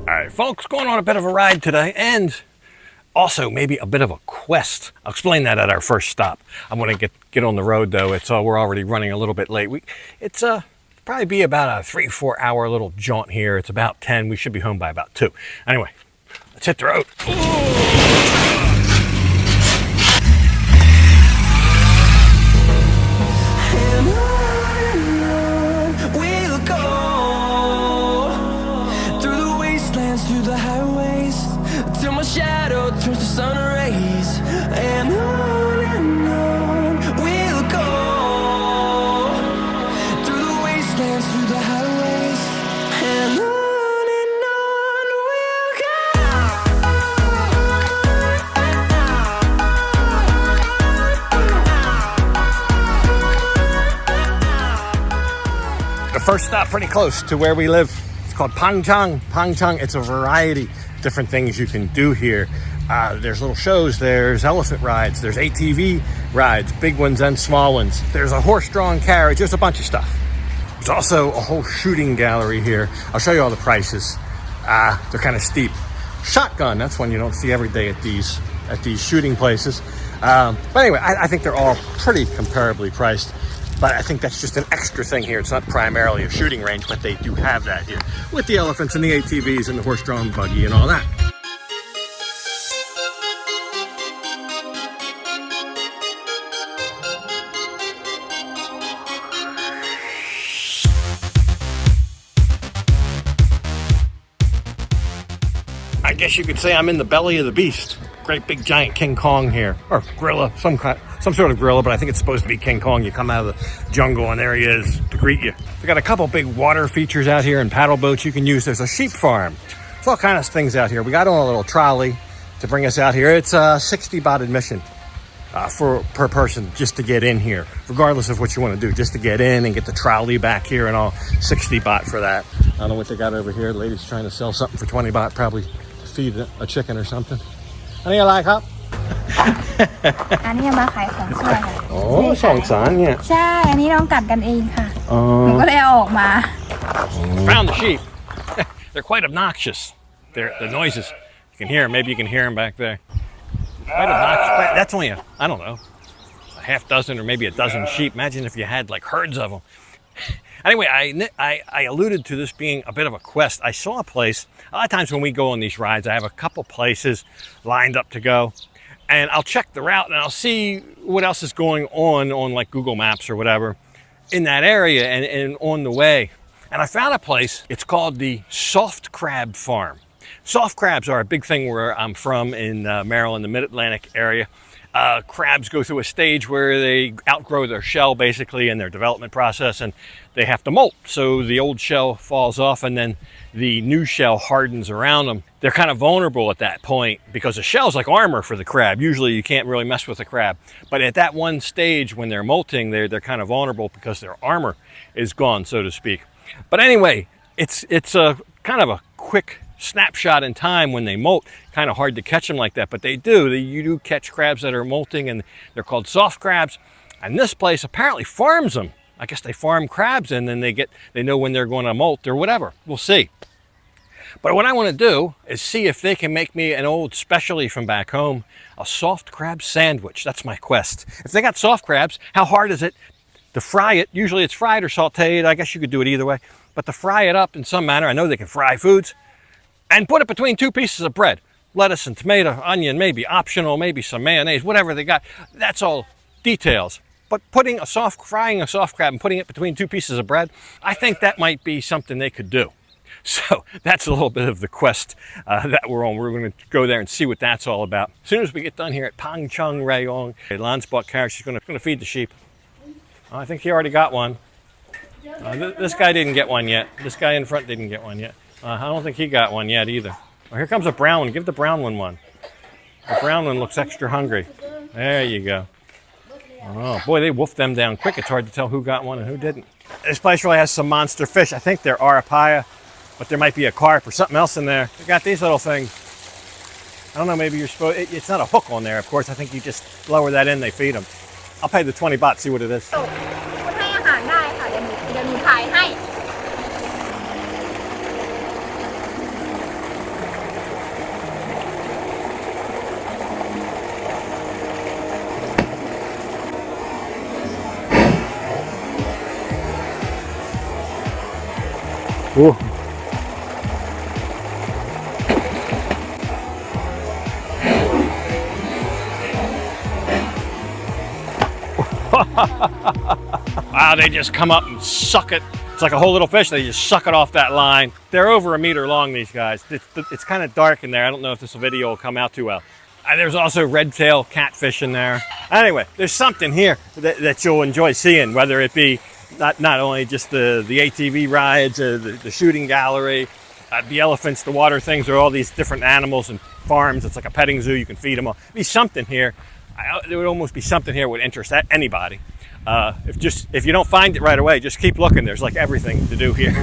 Alright folks, going on a bit of a ride today, and also maybe a bit of a quest. I'll explain that at our first stop. I'm going to get on the road though. We're already running a little bit late. It's probably be about a 3-4 hour little jaunt here. It's about 10. We should be home by about 2. Anyway, let's hit the road. Shadow turns to sun rays, and on we'll go through the wastelands, through the highways, and on we'll go. The first stop pretty close to where we live. It's called Pangchang. Pangchang, it's a variety different things you can do here. There's little shows, there's elephant rides, there's ATV rides, big ones and small ones. There's a horse-drawn carriage, there's a bunch of stuff. There's also a whole shooting gallery here. I'll show you all the prices. They're kind of steep. Shotgun, that's one you don't see every day at these shooting places. But anyway, I think they're all pretty comparably priced. But I think that's just an extra thing here. It's not primarily a shooting range, but they do have that here with the elephants and the ATVs and the horse-drawn buggy and all that. I guess you could say I'm in the belly of the beast. Great big giant King Kong here, or gorilla, some sort of gorilla, but I think it's supposed to be King Kong. You come out of the jungle and there he is to greet you. We got a couple big water features out here and paddle boats you can use. There's a sheep farm. There's all kinds of things out here. We got on a little trolley to bring us out here. It's a 60 baht admission per person just to get in here, regardless of what you want to do, just to get in and get the trolley back here and all. 60 baht for that. I don't know what they got over here. The lady's trying to sell something for 20 baht, probably to feed a chicken or something. Any like up? อันนี้มาขายของช่วยค่ะ โอ้สองสารเนี่ย ใช่อันนี้น้องกัดกันเองค่ะหนูก็เลยเอาออกมา Found the sheep. They're quite obnoxious. The noises. You can hear them. Maybe you can hear them back there. Quite obnoxious. That's only I don't know, a half dozen or maybe a dozen sheep. Imagine if you had like herds of them. Anyway, I alluded to this being a bit of a quest. I saw a place. A lot of times when we go on these rides, I have a couple places lined up to go. And I'll check the route and I'll see what else is going on like Google Maps or whatever in that area and on the way. And I found a place. It's called the Soft Crab Farm. Soft crabs are a big thing where I'm from in Maryland, the Mid-Atlantic area. Crabs go through a stage where they outgrow their shell basically in their development process, and they have to molt. So the old shell falls off and then the new shell hardens around them. They're kind of vulnerable at that point because the shell's like armor for the crab. Usually you can't really mess with a crab. But at that one stage when they're molting, they're kind of vulnerable because their armor is gone, so to speak. But anyway, it's a kind of a quick snapshot in time when they molt. Kind of hard to catch them like that, but they do. You do catch crabs that are molting, and they're called soft crabs. And this place apparently farms them. I guess they farm crabs, and then they know when they're going to molt or whatever. We'll see. But what I want to do is see if they can make me an old specialty from back home, a soft crab sandwich. That's my quest. If they got soft crabs, how hard is it to fry it? Usually it's fried or sauteed. I guess you could do it either way. But to fry it up in some manner, I know they can fry foods, and put it between 2 pieces of bread. Lettuce and tomato, onion, maybe optional, maybe some mayonnaise, whatever they got. That's all details. But frying a soft crab and putting it between 2 pieces of bread, I think that might be something they could do. So that's a little bit of the quest that we're on. We're going to go there and see what that's all about. As soon as we get done here at Pangchang Rayong, Lan's bought carrots. She's going to feed the sheep. I think he already got one. This guy didn't get one yet. This guy in front didn't get one yet. I don't think he got one yet either. Oh, here comes a brown one. Give the brown one one. The brown one looks extra hungry. There you go. Oh, boy, they wolfed them down quick. It's hard to tell who got one and who didn't. This place really has some monster fish. I think they're arapaya, but there might be a carp or something else in there. They got these little things. I don't know, maybe you're supposed... It's not a hook on there, of course. I think you just lower that in, they feed them. I'll pay the 20 baht, see what it is. Ooh. Wow, they just come up and suck it. It's like a whole little fish. They just suck it off that line. They're over 1 meter long, these guys. It's kind of dark in there. I don't know if this video will come out too well. There's also red-tail catfish in there. Anyway, there's something here that you'll enjoy seeing, whether it be not only just the ATV rides, the shooting gallery, the elephants, the water things, or all these different animals and farms. It's like a petting zoo. You can feed them all. There'd be something here. There would almost be something here that would interest anybody. If you don't find it right away, just keep looking. There's like everything to do here.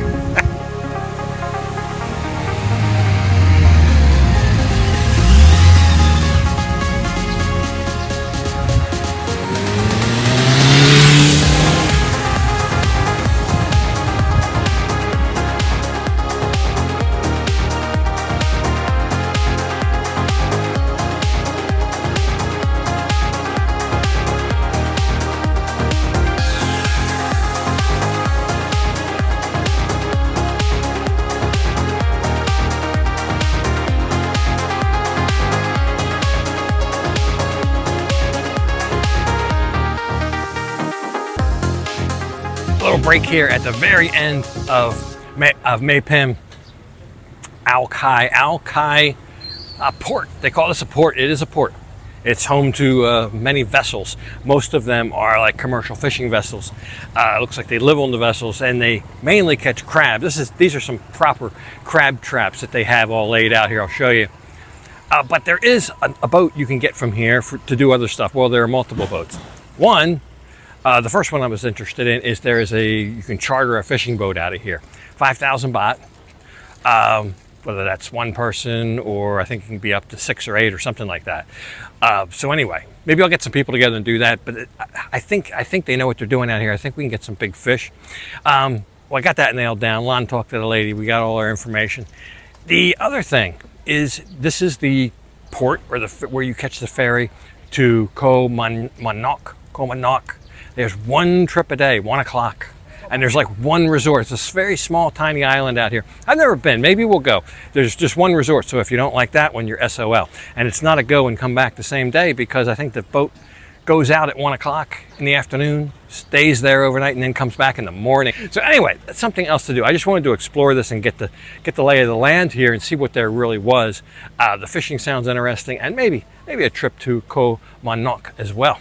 Little break here at the very end of Maypim, Ao Kai port. They call this a port. It is a port. It's home to many vessels. Most of them are like commercial fishing vessels. It looks like they live on the vessels, and they mainly catch crab. These are some proper crab traps that they have all laid out here. I'll show you. But there is a boat you can get from here to do other stuff. Well, there are multiple boats. One. The first one I was interested in is you can charter a fishing boat out of here. 5,000 baht, whether that's one person or I think it can be up to 6 or 8 or something like that. So anyway, maybe I'll get some people together and do that, but I think they know what they're doing out here. I think we can get some big fish. Well, I got that nailed down. Lon talked to the lady. We got all our information. The other thing is this is the port or where you catch the ferry to Koh Manok. There's one trip a day, 1 o'clock, and there's like one resort. It's this very small, tiny island out here. I've never been. Maybe we'll go. There's just one resort, so if you don't like that one, you're SOL. And it's not a go and come back the same day because I think the boat goes out at 1 o'clock in the afternoon, stays there overnight, and then comes back in the morning. So anyway, that's something else to do. I just wanted to explore this and get the lay of the land here and see what there really was. The fishing sounds interesting, and maybe a trip to Koh Manok as well.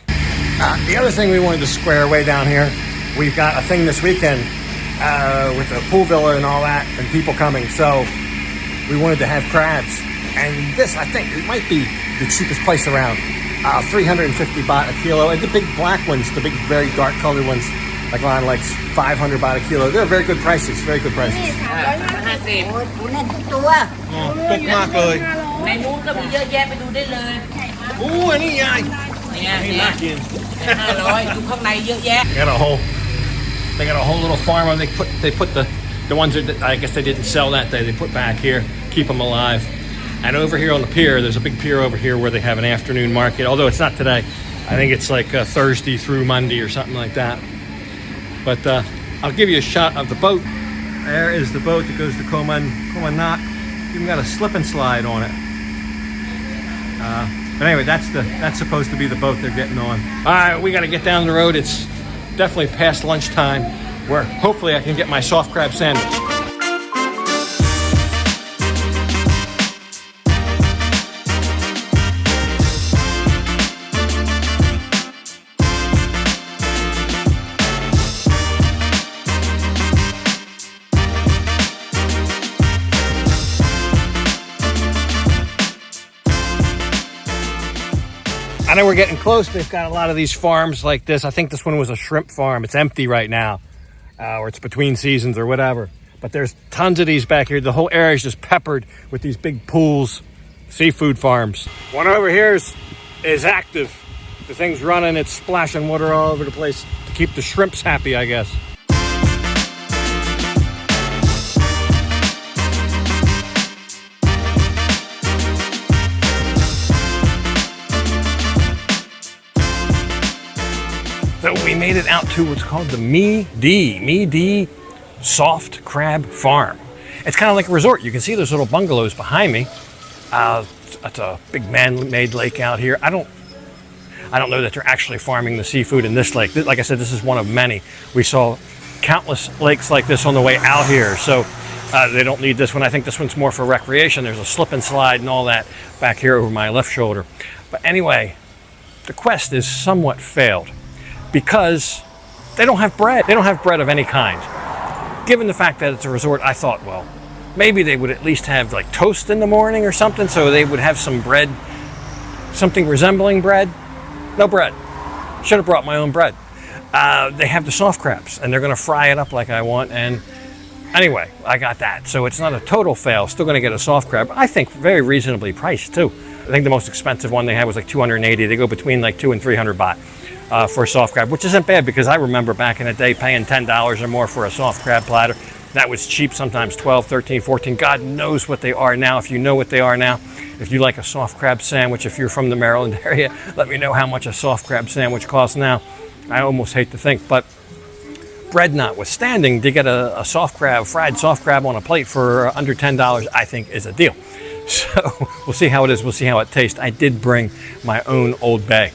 The other thing we wanted to square away down here, we've got a thing this weekend with the pool villa and all that, and people coming. So we wanted to have crabs, and this I think it might be the cheapest place around. 350 baht a kilo, and the big black ones, the big very dark colored ones, like Lon likes 500 baht a kilo. They're very good prices, very good prices. ตึกมากเลยในนู้นก็มีเยอะแยะไปดูได้เลยโอ้ยนี่ไงนี่น่ากิน500ดูข้างในเยอะแยะ They got a whole little farm. They put the ones that I guess they didn't sell that day. They put back here, keep them alive. And over here on the pier, there's a big pier over here where they have an afternoon market. Although it's not today. I think it's like Thursday through Monday or something like that. But I'll give you a shot of the boat. There is the boat that goes to Koh Manok. Even got a slip and slide on it. But anyway, that's supposed to be the boat they're getting on. All right, we got to get down the road. It's definitely past lunchtime, where hopefully I can get my soft crab sandwich. I know we're getting close. They've got a lot of these farms like this. I think this one was a shrimp farm. It's empty right now, or it's between seasons or whatever. But there's tons of these back here. The whole area is just peppered with these big pools, seafood farms. One over here is active. The thing's running. It's splashing water all over the place to keep the shrimps happy, I guess. So we made it out to what's called the Mi Di soft crab farm. It's kind of like a resort. You can see those little bungalows behind me. It's a big man-made lake out here. I don't know that they're actually farming the seafood in this lake. Like I said, this is one of many. We saw countless lakes like this on the way out here, so they don't need this one. I think this one's more for recreation. There's a slip and slide and all that back here over my left shoulder. But anyway, the quest is somewhat failed because they don't have bread. They don't have bread of any kind. Given the fact that it's a resort, I thought, well, maybe they would at least have like toast in the morning or something, so they would have some bread, something resembling bread. No bread. Should have brought my own bread. They have the soft crabs, and they're going to fry it up like I want. And anyway, I got that. So it's not a total fail. Still going to get a soft crab. I think very reasonably priced too. I think the most expensive one they had was like 280. They go between like 200 and 300 baht for a soft crab, which isn't bad because I remember back in the day paying $10 or more for a soft crab platter. That was cheap, sometimes 12, 13, 14. God knows what they are now. If you know what they are now, if you like a soft crab sandwich, if you're from the Maryland area, let me know how much a soft crab sandwich costs now. I almost hate to think, but bread notwithstanding, to get a soft crab, fried soft crab on a plate for under $10, I think is a deal. So we'll see how it is. We'll see how it tastes. I did bring my own Old Bay.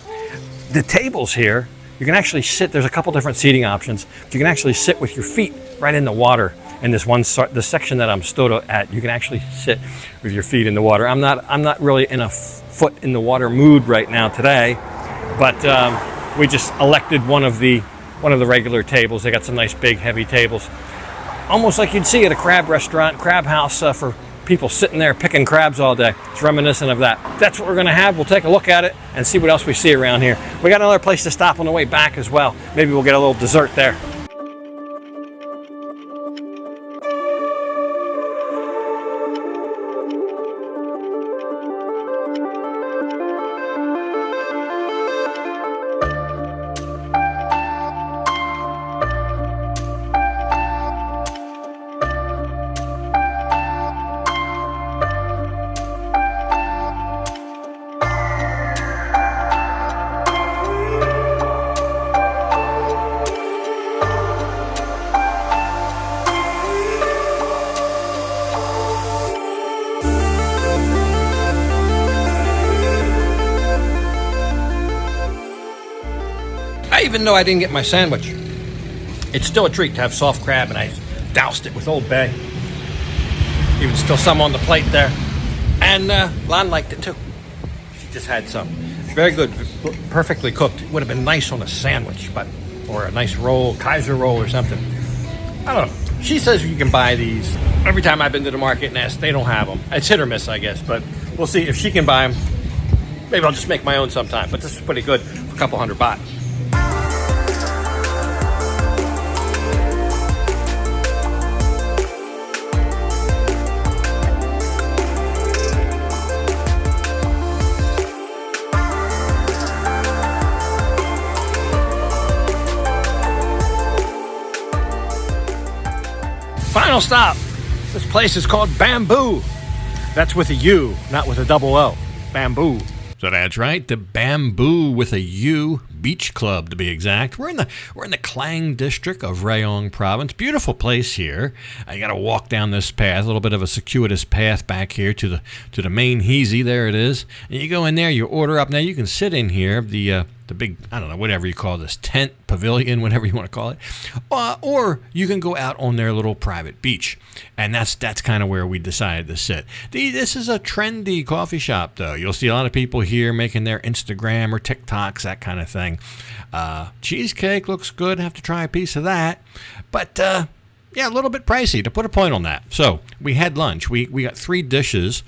The tables here, you can actually sit. There's a couple different seating options. You can actually sit with your feet right in the water. In this the section that I'm stood at, you can actually sit with your feet in the water. I'm not really in a foot in the water mood right now today, but we just elected one of the regular tables. They got some nice big heavy tables, almost like you'd see at a crab restaurant, crab house for people sitting there picking crabs all day. It's reminiscent of that. That's what we're gonna have. We'll take a look at it and see what else we see around here. We got another place to stop on the way back as well. Maybe we'll get a little dessert there. Even though I didn't get my sandwich, it's still a treat to have soft crab, and I doused it with Old Bay. Even still some on the plate there. And Lon liked it too. She just had some. It's very good, perfectly cooked. It would have been nice on a sandwich, or a nice roll, Kaiser roll or something. I don't know. She says you can buy these. Every time I've been to the market and asked, they don't have them. It's hit or miss, I guess, but we'll see if she can buy them. Maybe I'll just make my own sometime, but this is pretty good for a couple $100 baht. Final stop. This place is called Bamboo. That's with a U, not with a double O. Bamboo. So that's right, the Bamboo with a U Beach Club to be exact. We're in the Klang district of Rayong province. Beautiful place here. You got to walk down this path, a little bit of a circuitous path back here to the main Heezy. There it is. And you go in there, you order up. Now you can sit in here, the big, I don't know, whatever you call this, tent, pavilion, whatever you want to call it. Or you can go out on their little private beach. And that's kind of where we decided to sit. This is a trendy coffee shop, though. You'll see a lot of people here making their Instagram or TikToks, that kind of thing. Cheesecake looks good. Have to try a piece of that. But, yeah, a little bit pricey, to put a point on that. So we had lunch. We got 3 dishes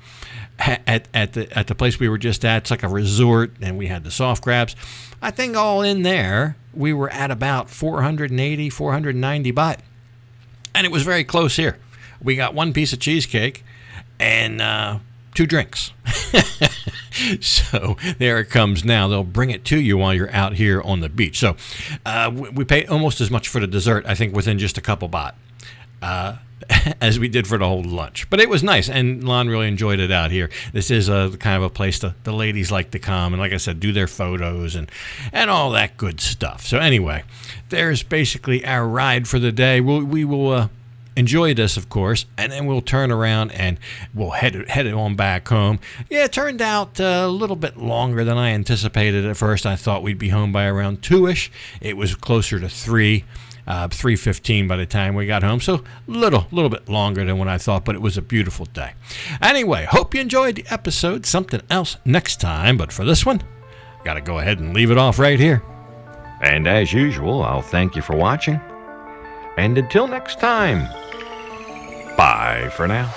at the place we were just at. It's like a resort, and we had the soft crabs. I think all in there, we were at about 480, 490 baht. And it was very close here. We got 1 piece of cheesecake and 2 drinks. So there it comes now. They'll bring it to you while you're out here on the beach. So we paid almost as much for the dessert, I think, within just a couple baht. As we did for the whole lunch. But it was nice, and Lon really enjoyed it out here. This is a kind of a place the ladies like to come, and like I said, do their photos and all that good stuff. So anyway, there's basically our ride for the day. We will enjoy this, of course, and then we'll turn around and we'll head on back home. Yeah, it turned out a little bit longer than I anticipated at first. I thought we'd be home by around 2-ish. It was closer to 3. 3:15 by the time we got home, so little bit longer than what I thought, but it was a beautiful day. Anyway, hope you enjoyed the episode. Something else next time, but for this one, got to go ahead and leave it off right here. And as usual, I'll thank you for watching. And until next time, bye for now.